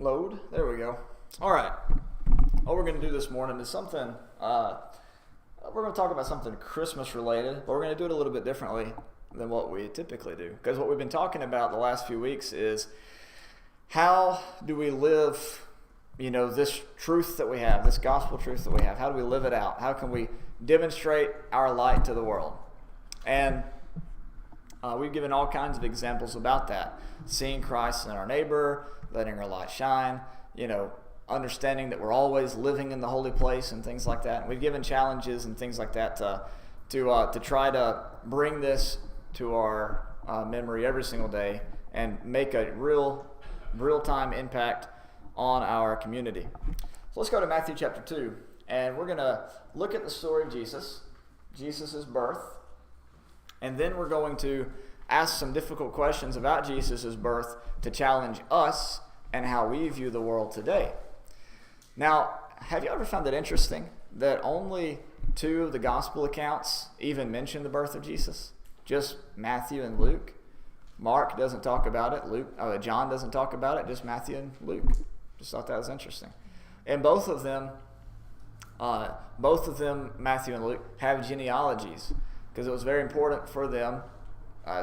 Load. There we go. All right. What we're going to do this morning is something, we're going to talk about something Christmas related, but we're going to do it a little bit differently than what we typically do. Because what we've been talking about the last few weeks is how do we live, this truth that we have, this gospel truth that we have. How do we live it out? How can we demonstrate our light to the world? And we've given all kinds of examples about that. Seeing Christ in our neighbor, letting our light shine, understanding that we're always living in the holy place and things like that. And we've given challenges and things like that to try to bring this to our memory every single day and make a real-time impact on our community. So let's go to Matthew chapter 2, and we're going to look at the story of Jesus' birth, and then we're going to ask some difficult questions about Jesus' birth to challenge us and how we view the world today. Now, have you ever found it interesting that only two of the gospel accounts even mention the birth of Jesus? Just Matthew and Luke. Mark doesn't talk about it. John doesn't talk about it. Just Matthew and Luke. Just thought that was interesting. And both of them, Matthew and Luke, have genealogies because it was very important for them,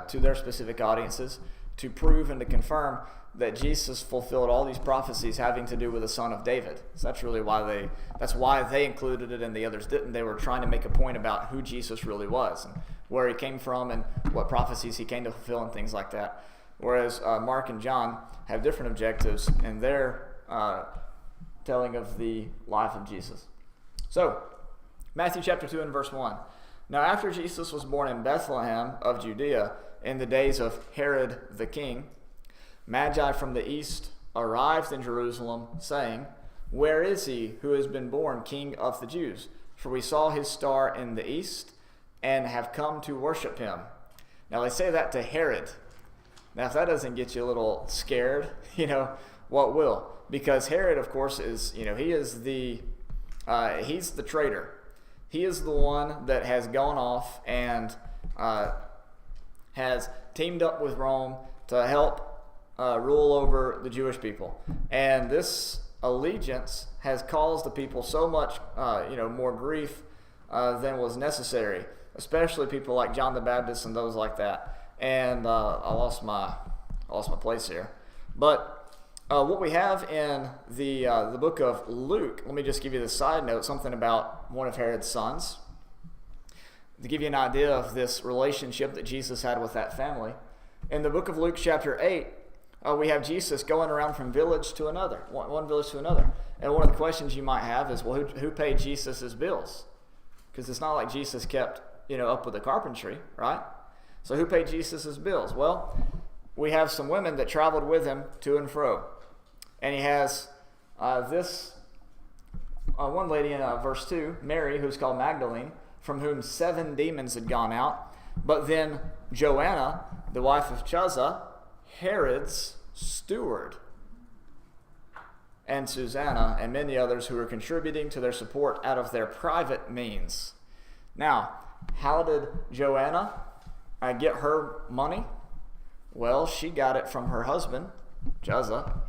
to their specific audiences, to prove and to confirm that Jesus fulfilled all these prophecies having to do with the son of David. So that's really why they included it and the others didn't. They were trying to make a point about who Jesus really was and where he came from and what prophecies he came to fulfill and things like that. Whereas Mark and John have different objectives in their telling of the life of Jesus. So, Matthew chapter 2 and verse 1. Now after Jesus was born in Bethlehem of Judea in the days of Herod the king, Magi from the east arrived in Jerusalem, saying, "Where is he who has been born King of the Jews? For we saw his star in the east and have come to worship him." Now they say that to Herod. Now if that doesn't get you a little scared, what will? Because Herod, of course, is, he's the traitor. He is the one that has gone off and has teamed up with Rome to help rule over the Jewish people. And this allegiance has caused the people so much, more grief than was necessary, especially people like John the Baptist and those like that. And I lost my place here. But what we have in the book of Luke, let me just give you the side note, something about one of Herod's sons, to give you an idea of this relationship that Jesus had with that family. In the book of Luke chapter 8, we have Jesus going around from village to another, one village to another. And one of the questions you might have is, well, who paid Jesus' bills? Because it's not like Jesus kept, up with the carpentry, right? So who paid Jesus' bills? Well, we have some women that traveled with him to and fro. And he has this one lady in verse 2, Mary, who's called Magdalene, from whom 7 demons had gone out. But then Joanna, the wife of Chuza, Herod's steward, and Susanna, and many others who were contributing to their support out of their private means. Now, how did Joanna get her money? Well, she got it from her husband, Chuza,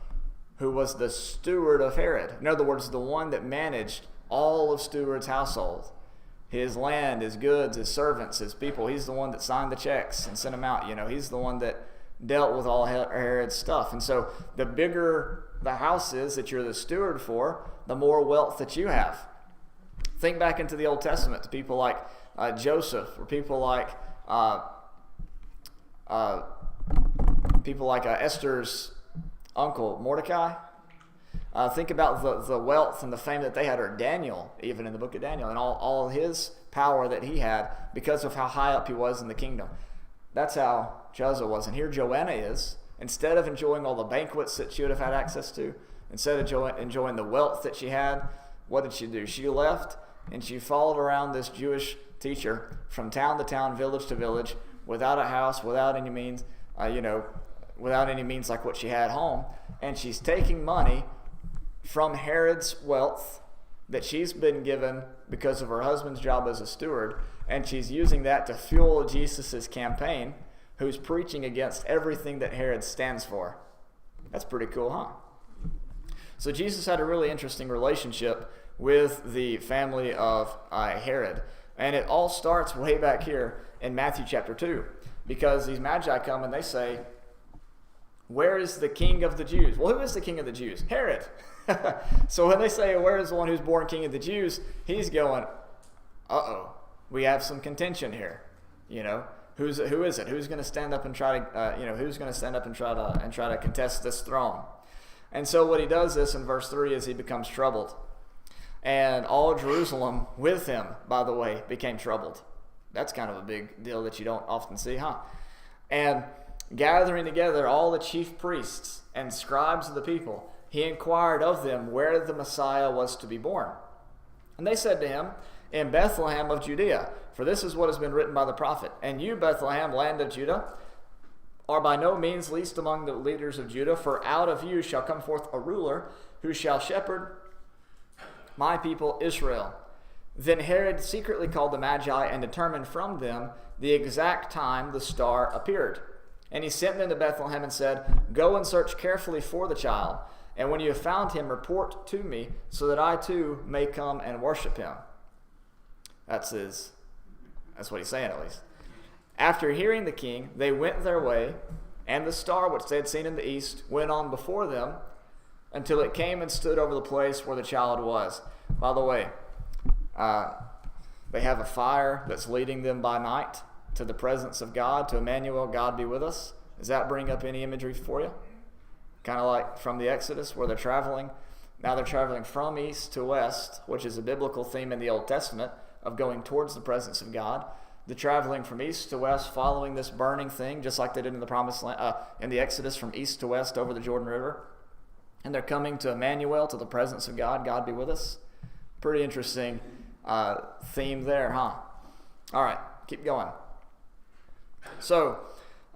who was the steward of Herod. In other words, the one that managed all of Steward's household. His land, his goods, his servants, his people. He's the one that signed the checks and sent them out. He's the one that dealt with all Herod's stuff. And so the bigger the house is that you're the steward for, the more wealth that you have. Think back into the Old Testament to people like Joseph, or people like Esther's uncle Mordecai. Think about the wealth and the fame that they had, or Daniel, even in the book of Daniel, and all his power that he had because of how high up he was in the kingdom. That's how Chuza was. And here Joanna is, instead of enjoying all the banquets that she would have had access to, instead of enjoying the wealth that she had, what did she do? She left and she followed around this Jewish teacher from town to town, village to village, without a house, without any means, without any means like what she had home. And she's taking money from Herod's wealth that she's been given because of her husband's job as a steward, and she's using that to fuel Jesus' campaign, who's preaching against everything that Herod stands for. That's pretty cool, huh? So Jesus had a really interesting relationship with the family of Herod. And it all starts way back here in Matthew chapter 2, because these magi come and they say, where is the king of the Jews? Well, who is the king of the Jews? Herod. So when they say, where is the one who's born king of the Jews? He's going, uh-oh, we have some contention here. You know, who is it? Who's going to stand up and try to contest this throne? And so what he does this in verse 3 is he becomes troubled. And all Jerusalem with him, by the way, became troubled. That's kind of a big deal that you don't often see, huh? And gathering together all the chief priests and scribes of the people, he inquired of them where the Messiah was to be born. And they said to him, in Bethlehem of Judea, for this is what has been written by the prophet. And you, Bethlehem, land of Judah, are by no means least among the leaders of Judah, for out of you shall come forth a ruler who shall shepherd my people Israel. Then Herod secretly called the Magi and determined from them the exact time the star appeared. And he sent them to Bethlehem and said, go and search carefully for the child, and when you have found him, report to me, so that I too may come and worship him. That's what he's saying, at least. After hearing the king, they went their way, and the star which they had seen in the east went on before them until it came and stood over the place where the child was. By the way, they have a fire that's leading them by night to the presence of God, to Emmanuel, God be with us. Does that bring up any imagery for you? Kind of like from the Exodus where they're traveling. Now they're traveling from east to west, which is a biblical theme in the Old Testament of going towards the presence of God. They're traveling from east to west, following this burning thing, just like they did in the Promised Land, in the Exodus, from east to west over the Jordan River. And they're coming to Emmanuel, to the presence of God. God be with us. Pretty interesting theme there, huh? All right, keep going. So,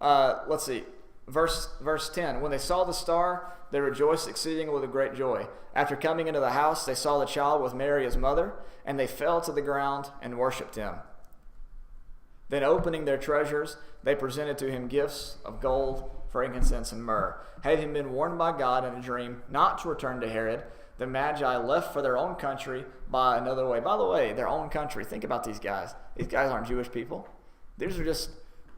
let's see. Verse 10, when they saw the star, they rejoiced exceedingly with a great joy. After coming into the house, they saw the child with Mary his mother, and they fell to the ground and worshipped him. Then opening their treasures, they presented to him gifts of gold, frankincense, and myrrh. Having been warned by God in a dream not to return to Herod, the Magi left for their own country by another way. By the way, their own country. Think about these guys. These guys aren't Jewish people. These are just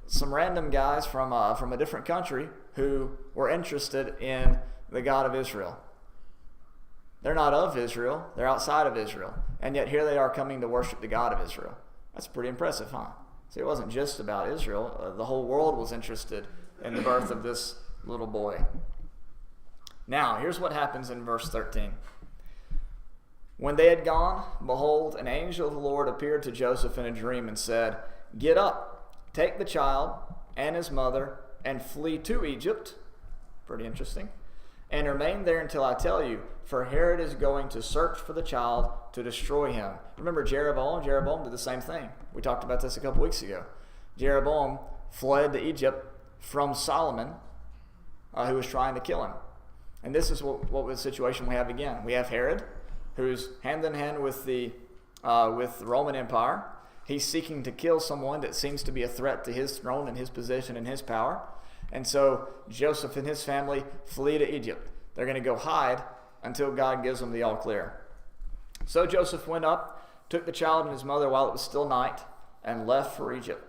some random guys from a different country who were interested in the God of Israel. They're not of Israel. They're outside of Israel. And yet here they are coming to worship the God of Israel. That's pretty impressive, huh? See, it wasn't just about Israel. The whole world was interested in the birth of this little boy. Now, here's what happens in verse 13. When they had gone, behold, an angel of the Lord appeared to Joseph in a dream and said, get up, take the child and his mother, and flee to Egypt. Pretty interesting. And remain there until I tell you, for Herod is going to search for the child to destroy him. Remember Jeroboam? Jeroboam did the same thing. We talked about this a couple weeks ago. Jeroboam fled to Egypt from Solomon, who was trying to kill him. And this is what the situation we have again. We have Herod, who's hand in hand with the Roman Empire. He's seeking to kill someone that seems to be a threat to his throne and his position and his power. And so Joseph and his family flee to Egypt. They're going to go hide until God gives them the all clear. So Joseph went up, took the child and his mother while it was still night, and left for Egypt.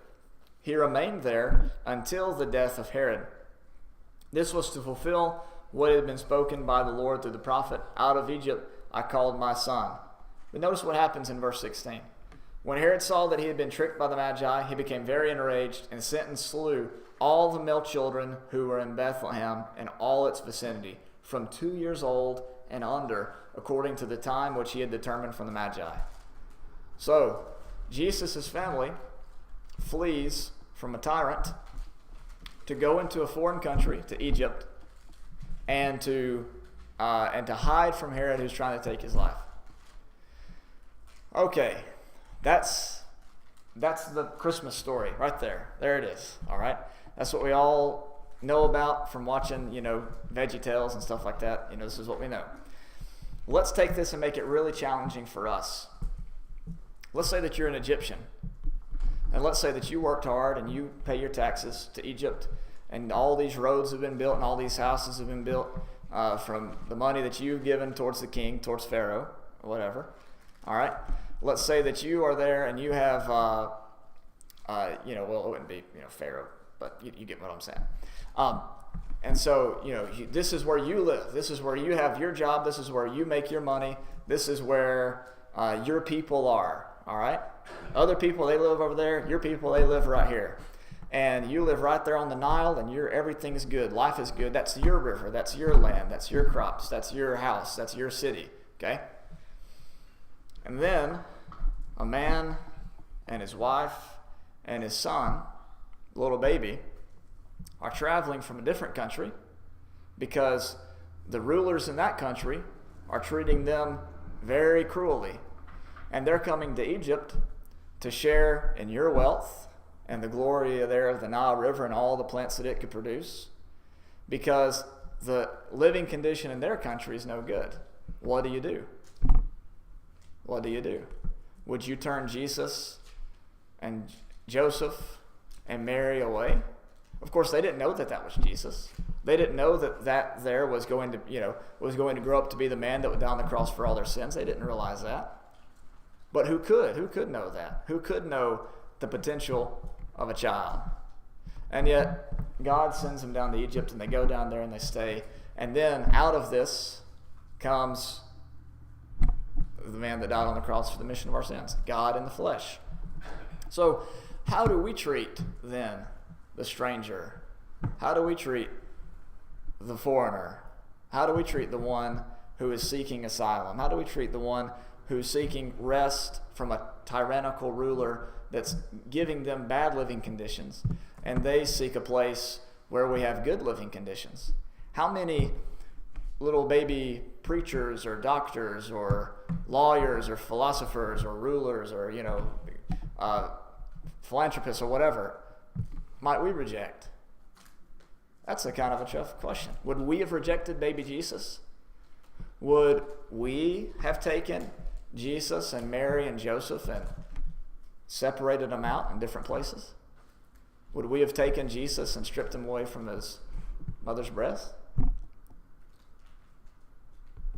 He remained there until the death of Herod. This was to fulfill what had been spoken by the Lord through the prophet, out of Egypt I called my son. But notice what happens in verse 16. When Herod saw that he had been tricked by the Magi, he became very enraged and sent and slew all the male children who were in Bethlehem and all its vicinity, from 2 years old and under, according to the time which he had determined from the Magi. So, Jesus' family flees from a tyrant to go into a foreign country, to Egypt, and to hide from Herod, who's trying to take his life. Okay, that's the Christmas story right there. There it is. All right, that's what we all know about from watching, VeggieTales and stuff like that. This is what we know. Let's take this and make it really challenging for us. Let's say that you're an Egyptian, and let's say that you worked hard and you pay your taxes to Egypt, and all these roads have been built and all these houses have been built, from the money that you've given towards the king, towards Pharaoh, or whatever. All right? Let's say that you are there and you have, well, it wouldn't be, Pharaoh, but you get what I'm saying. And so, this is where you live. This is where you have your job. This is where you make your money. This is where your people are. All right? Other people, they live over there. Your people, they live right here. And you live right there on the Nile, and everything is good. Life is good. That's your river. That's your land. That's your crops. That's your house. That's your city. Okay? And then a man and his wife and his son, little baby, are traveling from a different country because the rulers in that country are treating them very cruelly. And they're coming to Egypt to share in your wealth and the glory there of the Nile River and all the plants that it could produce, because the living condition in their country is no good. What do you do? What do you do? Would you turn Jesus and Joseph and Mary away? Of course, they didn't know that was Jesus. They didn't know that there was going to grow up to be the man that would die on the cross for all their sins. They didn't realize that. But who could? Who could know that? Who could know the potential of a child? And yet, God sends them down to Egypt, and they go down there and they stay. And then out of this comes the man that died on the cross for the remission of our sins, God in the flesh. So how do we treat then the stranger? How do we treat the foreigner? How do we treat the one who is seeking asylum? How do we treat the one who's seeking rest from a tyrannical ruler that's giving them bad living conditions, and they seek a place where we have good living conditions? How many little baby preachers or doctors or lawyers or philosophers or rulers or philanthropists or whatever might we reject? That's a kind of a tough question. Would we have rejected baby Jesus? Would we have taken Jesus and Mary and Joseph and separated them out in different places? Would we have taken Jesus and stripped him away from his mother's breast?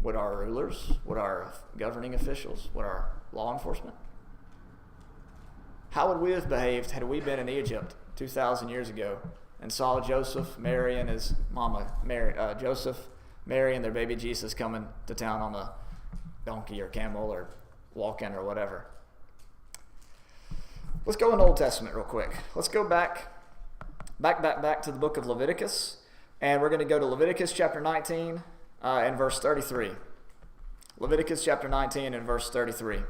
Would our rulers, would our governing officials, would our law enforcement? How would we have behaved had we been in Egypt 2,000 years ago and saw Joseph, Mary, and his mama, Joseph, Mary, and their baby Jesus coming to town on a donkey or camel or walking or whatever? Let's go in the Old Testament real quick. Let's go back to the book of Leviticus, and we're going to go to Leviticus chapter 19 and verse 33. Leviticus chapter 19 and verse 33.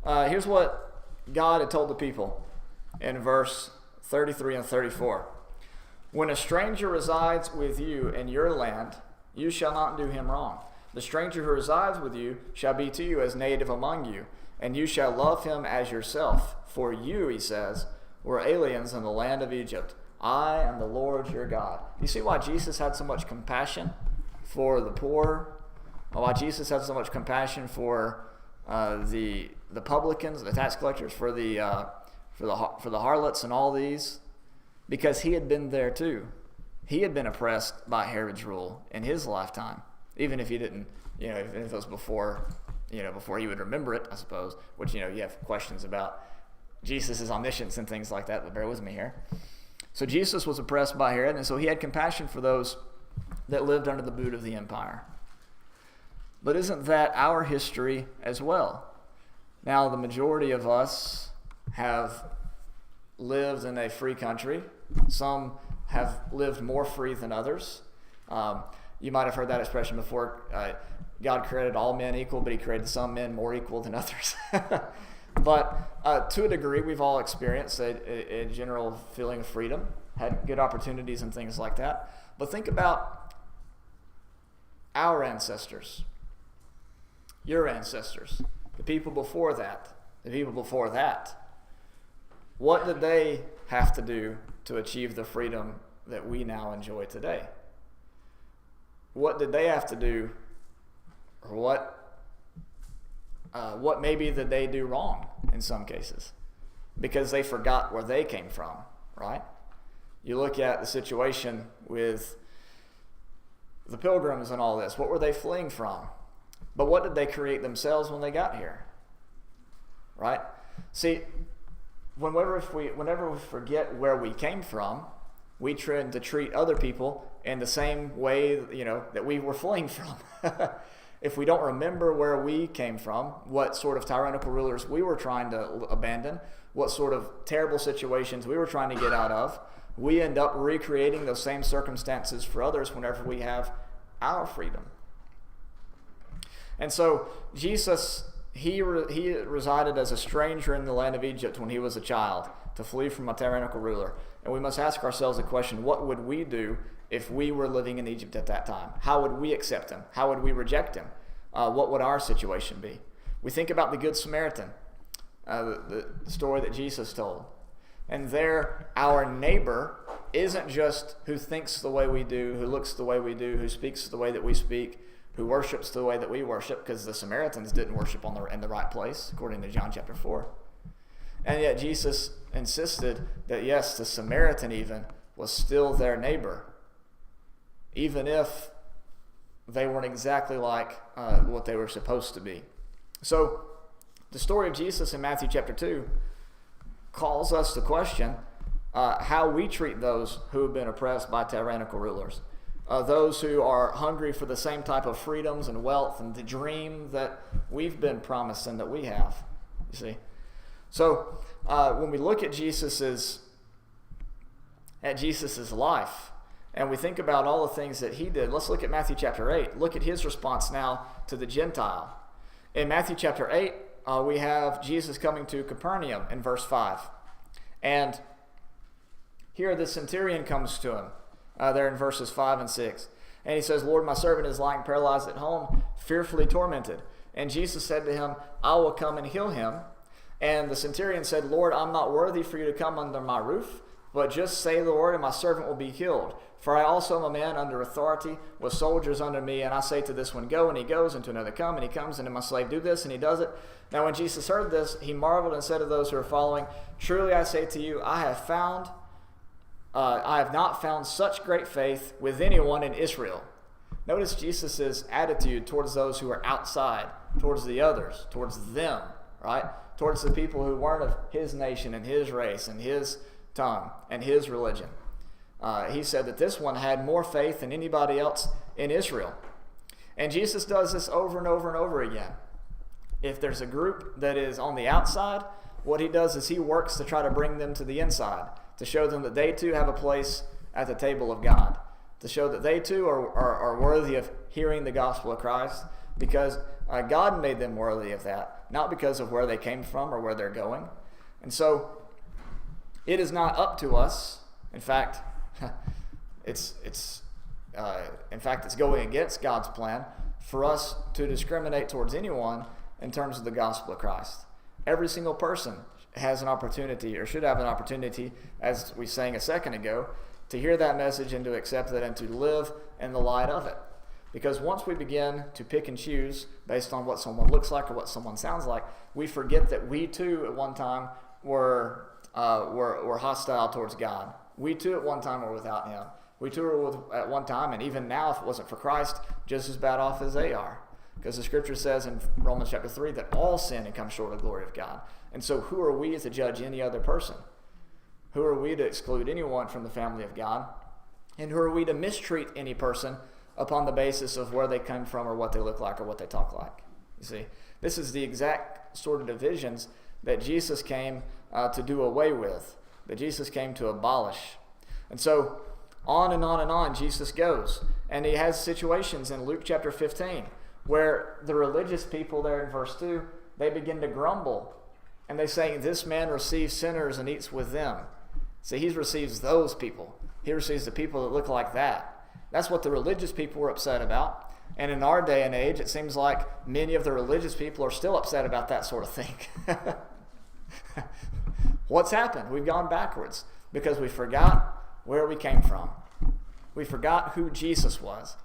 Here's what God had told the people in verse 33 and 34. When a stranger resides with you in your land, you shall not do him wrong. The stranger who resides with you shall be to you as native among you, and you shall love him as yourself. For you, he says, were aliens in the land of Egypt. I am the Lord your God. You see why Jesus had so much compassion for the poor? Why Jesus had so much compassion for the publicans, the tax collectors, for the harlots and all these? Because he had been there too. He had been oppressed by Herod's rule in his lifetime, even if he didn't, even if it was before he would remember it, I suppose, which, you have questions about Jesus' omniscience and things like that, but bear with me here. So Jesus was oppressed by Herod, and so he had compassion for those that lived under the boot of the empire. But isn't that our history as well? Now, the majority of us have lived in a free country. Some have lived more free than others. You might have heard that expression before. God created all men equal, but he created some men more equal than others. But to a degree, we've all experienced a general feeling of freedom, had good opportunities and things like that. But think about our ancestors, your ancestors, the people before that, What did they have to do to achieve the freedom that we now enjoy today? What did they have to do, or what maybe did they do wrong in some cases? Because they forgot where they came from, right? You look at the situation with the pilgrims and all this. What were they fleeing from? But what did they create themselves when they got here? Right? See, whenever we forget where we came from, we tend to treat other people in the same way, that we were fleeing from. If we don't remember where we came from, what sort of tyrannical rulers we were trying to abandon, what sort of terrible situations we were trying to get out of, we end up recreating those same circumstances for others whenever we have our freedom. And so Jesus, he resided as a stranger in the land of Egypt when he was a child to flee from a tyrannical ruler. And we must ask ourselves the question, what would we do if we were living in Egypt at that time? How would we accept him? How would we reject him? What would our situation be? We think about the Good Samaritan, the story that Jesus told. And there, our neighbor isn't just who thinks the way we do, who looks the way we do, who speaks the way that we speak, who worships the way that we worship, because the Samaritans didn't worship in the right place, according to John chapter 4. And yet Jesus insisted that, yes, the Samaritan even was still their neighbor, even if they weren't exactly like what they were supposed to be. So the story of Jesus in Matthew chapter 2 calls us to question how we treat those who have been oppressed by tyrannical rulers, those who are hungry for the same type of freedoms and wealth and the dream that we've been promised and that we have. You see? So when we look at Jesus's life and we think about all the things that he did, let's look at Matthew chapter 8. Look at his response now to the Gentile. In Matthew chapter 8, we have Jesus coming to Capernaum in verse 5. And here the centurion comes to him there in verses 5 and 6. And he says, Lord, my servant is lying paralyzed at home, fearfully tormented. And Jesus said to him, I will come and heal him. And the centurion said, Lord, I'm not worthy for you to come under my roof, but just say the word and my servant will be healed. For I also am a man under authority with soldiers under me, and I say to this one, go, and he goes, and to another, come, and he comes, and to my slave, do this, and he does it. Now when Jesus heard this, he marveled and said to those who were following, truly I say to you, I have not found such great faith with anyone in Israel. Notice Jesus' attitude towards those who are outside, towards the others, towards them, right? Towards the people who weren't of his nation and his race and his tongue and his religion. He said that this one had more faith than anybody else in Israel. And Jesus does this over and over and over again. If there's a group that is on the outside, what he does is he works to try to bring them to the inside, to show them that they too have a place at the table of God, to show that they too are worthy of hearing the gospel of Christ, because God made them worthy of that, not because of where they came from or where they're going. And so it is not up to us. In fact, it's going against God's plan for us to discriminate towards anyone in terms of the gospel of Christ. Every single person has an opportunity, or should have an opportunity, as we sang a second ago, to hear that message and to accept it and to live in the light of it. Because once we begin to pick and choose based on what someone looks like or what someone sounds like, we forget that we too at one time were hostile towards God. We too at one time were without him. We too were at one time, and even now, if it wasn't for Christ, just as bad off as they are. Because the scripture says in Romans chapter 3 that all sin and come short of the glory of God. And so who are we to judge any other person? Who are we to exclude anyone from the family of God? And who are we to mistreat any person upon the basis of where they come from or what they look like or what they talk like? You see, this is the exact sort of divisions that Jesus came to do away with, that Jesus came to abolish. And so on and on and on Jesus goes. And he has situations in Luke chapter 15 where the religious people there in verse 2, they begin to grumble. And they say, this man receives sinners and eats with them. See, he receives those people. He receives the people that look like that. That's what the religious people were upset about. And in our day and age, it seems like many of the religious people are still upset about that sort of thing. What's happened? We've gone backwards because we forgot where we came from. We forgot who Jesus was.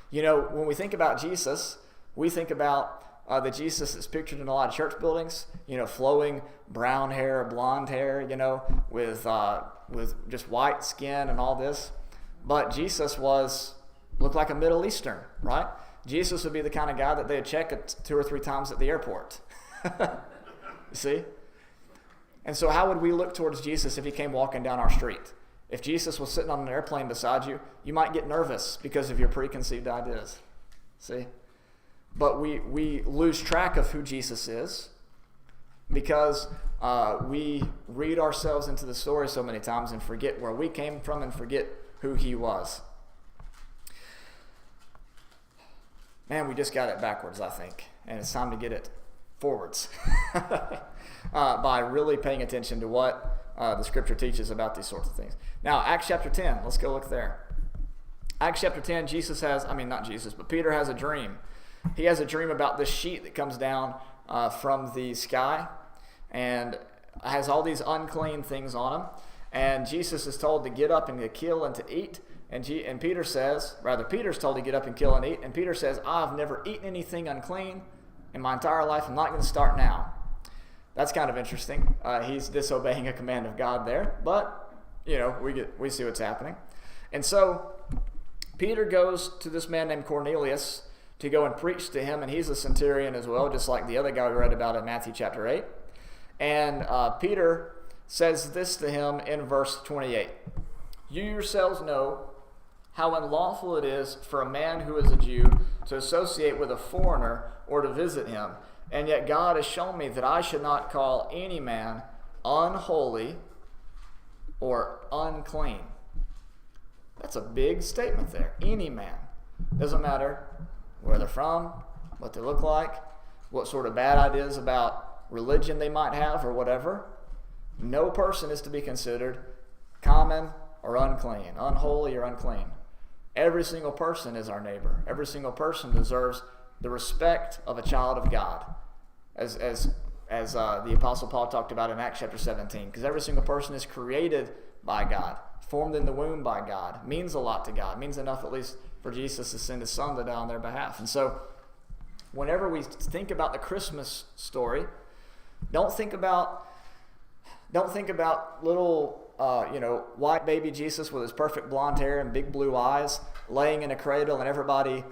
You know, when we think about Jesus, we think about that Jesus is pictured in a lot of church buildings, flowing brown hair, blonde hair, with just white skin and all this. But Jesus looked like a Middle Eastern, right? Jesus would be the kind of guy that they'd check 2 or 3 times at the airport. You see? And so how would we look towards Jesus if he came walking down our street? If Jesus was sitting on an airplane beside you, you might get nervous because of your preconceived ideas. See? But we lose track of who Jesus is because we read ourselves into the story so many times and forget where we came from and forget who he was. Man, we just got it backwards, I think. And it's time to get it forwards by really paying attention to what the Scripture teaches about these sorts of things. Now, Acts chapter 10, let's go look there. Acts chapter 10, Peter has a dream. He has a dream about this sheet that comes down from the sky and has all these unclean things on him. And Jesus is told to get up and to kill and to eat. And Peter's told to get up and kill and eat. And Peter says, I've never eaten anything unclean in my entire life. I'm not going to start now. That's kind of interesting. He's disobeying a command of God there. But, we see what's happening. And so Peter goes to this man named Cornelius to go and preach to him. And he's a centurion as well, just like the other guy we read about in Matthew chapter 8. And Peter says this to him in verse 28. You yourselves know how unlawful it is for a man who is a Jew to associate with a foreigner or to visit him. And yet God has shown me that I should not call any man unholy or unclean. That's a big statement there. Any man. Doesn't matter where they're from, what they look like, what sort of bad ideas about religion they might have or whatever. No person is to be considered common or unclean, unholy or unclean. Every single person is our neighbor. Every single person deserves the respect of a child of God, as the Apostle Paul talked about in Acts chapter 17, because every single person is created by God, formed in the womb by God, means a lot to God, means enough at least for Jesus to send his son to die on their behalf. And so whenever we think about the Christmas story, don't think about little white baby Jesus with his perfect blonde hair and big blue eyes laying in a cradle and everybody,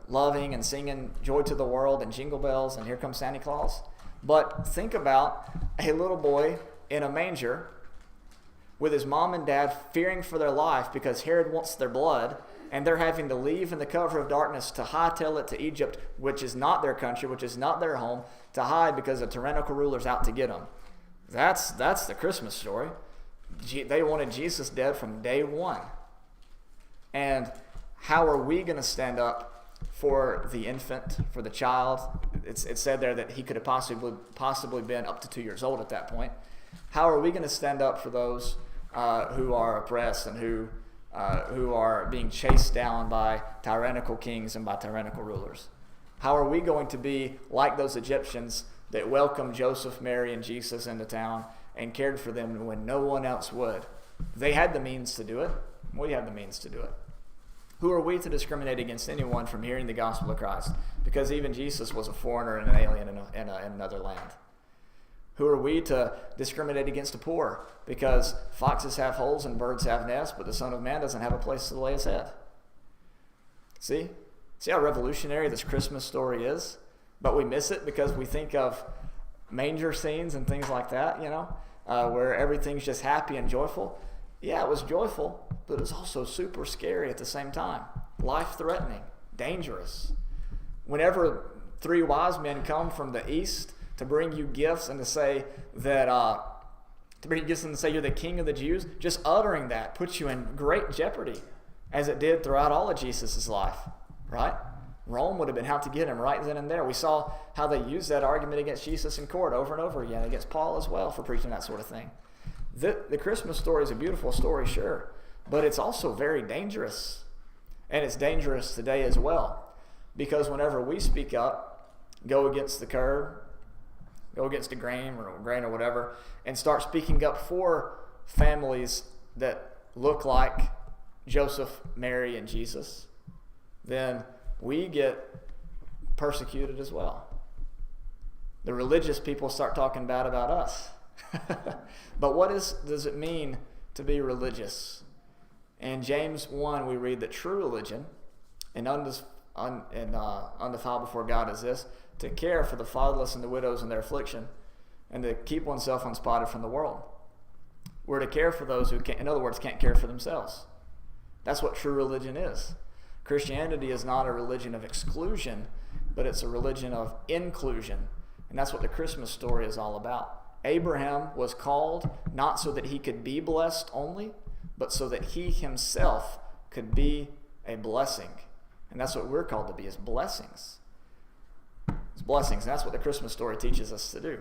loving and singing Joy to the World and Jingle Bells and Here Comes Santa Claus. But think about a little boy in a manger with his mom and dad fearing for their life because Herod wants their blood, and they're having to leave in the cover of darkness to hightail it to Egypt, which is not their country, which is not their home, to hide because a tyrannical ruler's out to get them. That's the Christmas story. They wanted Jesus dead from day one. And how are we going to stand up for the infant, for the child? It's said there that he could have possibly been up to 2 years old at that point. How are we going to stand up for those who are oppressed and who are being chased down by tyrannical kings and by tyrannical rulers? How are we going to be like those Egyptians that welcomed Joseph, Mary, and Jesus into town and cared for them when no one else would? They had the means to do it. We have the means to do it. Who are we to discriminate against anyone from hearing the gospel of Christ? Because even Jesus was a foreigner and an alien in another land. Who are we to discriminate against the poor? Because foxes have holes and birds have nests, but the Son of Man doesn't have a place to lay his head. See how revolutionary this Christmas story is? But we miss it because we think of manger scenes and things like that, where everything's just happy and joyful. Yeah, it was joyful, but it was also super scary at the same time. Life-threatening, dangerous. Whenever 3 wise men come from the east to bring you gifts and to say that you're the king of the Jews, just uttering that puts you in great jeopardy, as it did throughout all of Jesus' life, right? Rome would have been out to get him right then and there. We saw how they used that argument against Jesus in court over and over again, against Paul as well for preaching that sort of thing. The Christmas story is a beautiful story, sure, but it's also very dangerous. And it's dangerous today as well, because whenever we speak up, go against the curve, go against the grain or whatever, and start speaking up for families that look like Joseph, Mary, and Jesus, then we get persecuted as well. The religious people start talking bad about us. But what does it mean to be religious? In James 1, we read that true religion and undefiled before God is this: to care for the fatherless and the widows in their affliction, and to keep oneself unspotted from the world. We're to care for those who can't, in other words, can't care for themselves. That's what true religion is. Christianity is not a religion of exclusion, but it's a religion of inclusion. And that's what the Christmas story is all about. Abraham was called not so that he could be blessed only, but so that he himself could be a blessing. And that's what we're called to be, is blessings. It's blessings. And that's what the Christmas story teaches us to do.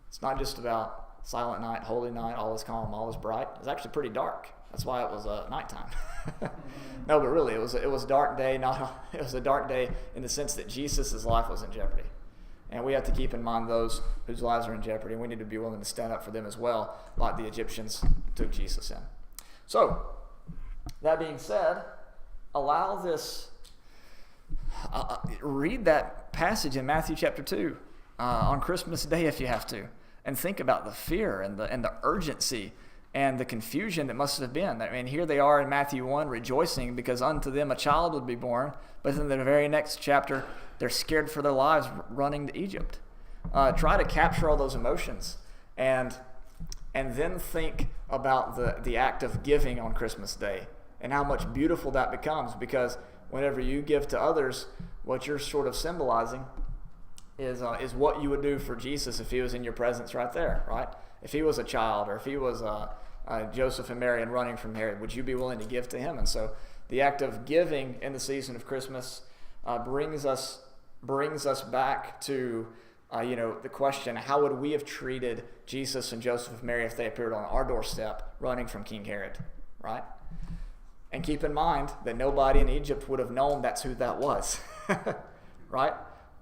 It's not just about silent night, holy night, all is calm, all is bright. It's actually pretty dark. That's why it was nighttime. No, but really, it was a dark day. It was a dark day in the sense that Jesus' life was in jeopardy. And we have to keep in mind those whose lives are in jeopardy. And we need to be willing to stand up for them as well, like the Egyptians took Jesus in. So, that being said, allow this, read that passage in Matthew chapter 2 on Christmas Day if you have to, and think about the fear and the urgency and the confusion that must have been. I mean, here they are in Matthew 1 rejoicing because unto them a child would be born, but in the very next chapter, they're scared for their lives running to Egypt. Try to capture all those emotions and then think about the act of giving on Christmas Day and how much beautiful that becomes, because whenever you give to others, what you're sort of symbolizing is what you would do for Jesus if he was in your presence right there, right? If he was a child, or if he was Joseph and Mary and running from Herod, would you be willing to give to him? And so the act of giving in the season of Christmas brings us back to the question: how would we have treated Jesus and Joseph and Mary if they appeared on our doorstep running from King Herod, right? And keep in mind that nobody in Egypt would have known that's who that was, right?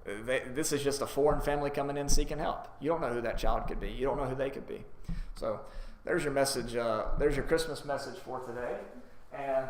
This is just a foreign family coming in seeking help. You don't know who that child could be. You don't know who they could be. So there's your message. There's your Christmas message for today. And